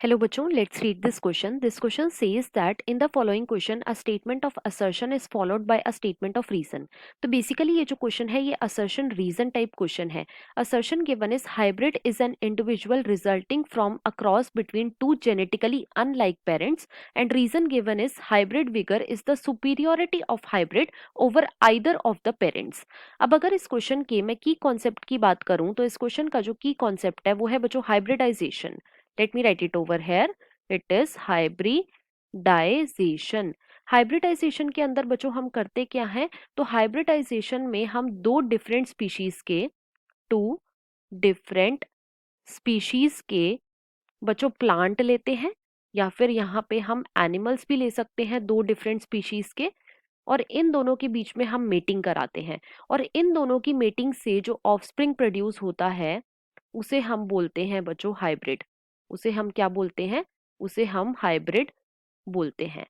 Hello बच्चों, let's read this question. This question says that in the following question a statement of assertion is followed by a statement of reason. तो basically ये जो question है ये assertion reason type question है. Assertion given is hybrid is an individual resulting from a cross between two genetically unlike parents, and reason given is hybrid vigor is the superiority of hybrid over either of the parents. अब अगर इस question के मैं की concept की बात करूं तो इस क्वेश्चन का जो की कॉन्सेप्ट है वो है बच्चों hybridization. Let me write it over here. It is hybridization. Hybridization के अंदर बच्चों हम करते क्या है, तो हाइब्रिडाइजेशन में हम दो डिफरेंट स्पीशीज के टू डिफरेंट स्पीशीज के बच्चों प्लांट लेते हैं, या फिर यहाँ पे हम एनिमल्स भी ले सकते हैं दो डिफरेंट स्पीशीज के, और इन दोनों के बीच में हम मेटिंग कराते हैं, और इन दोनों की मेटिंग से जो ऑफस्प्रिंग प्रोड्यूस होता है उसे हम बोलते हैं बच्चों हाइब्रिड. उसे हम क्या बोलते हैं, उसे हम हाइब्रिड बोलते हैं.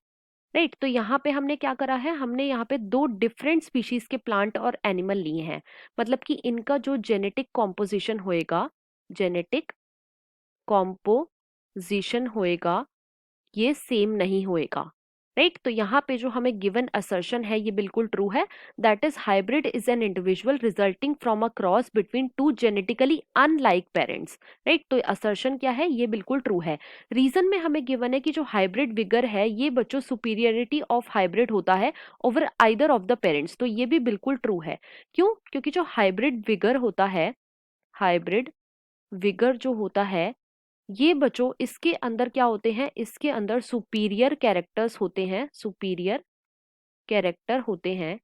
राइट, तो यहाँ पे हमने क्या करा है, हमने यहाँ पे दो डिफरेंट स्पीशीज के प्लांट और एनिमल लिए हैं. मतलब कि इनका जो जेनेटिक कॉम्पोजिशन होएगा, जेनेटिक कॉम्पोजिशन होएगा, ये सेम नहीं होएगा. राइट, तो यहाँ पे जो हमें गिवन असर्शन है ये बिल्कुल ट्रू है. That is hybrid is an individual resulting from a cross between two genetically unlike parents. Right, तो असर्शन क्या है, ये बिल्कुल ट्रू है. रीजन में हमें गिवन है कि जो हाइब्रिड विगर है ये बच्चों सुपीरियरिटी ऑफ हाइब्रिड होता है over either of the parents. तो ये भी बिल्कुल ट्रू है. क्यों? क्योंकि जो हाइब्रिड विगर होता है, हाइब्रिड विगर जो होता है ये बच्चों इसके अंदर क्या होते हैं, इसके अंदर सुपीरियर कैरेक्टर्स होते हैं, सुपीरियर कैरेक्टर होते हैं,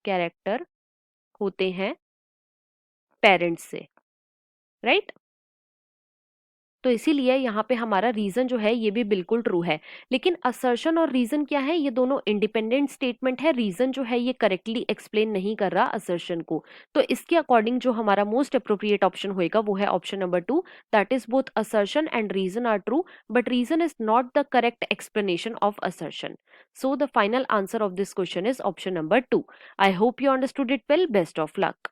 कैरेक्टर होते हैं पेरेंट्स से. राइट, तो इसीलिए यहाँ पे हमारा रीजन जो है ये भी बिल्कुल ट्रू है. लेकिन असर्शन और रीजन क्या है, ये दोनों इंडिपेंडेंट स्टेटमेंट है. रीजन जो है ये करेक्टली एक्सप्लेन नहीं कर रहा असर्शन को. तो इसके अकॉर्डिंग जो हमारा मोस्ट अप्रोप्रिएट ऑप्शन होएगा वो है option number 2. That is both assertion and reason are true, but reason is not the correct explanation of assertion. So the final answer of this question is option number 2. I hope you understood it well. Best of luck.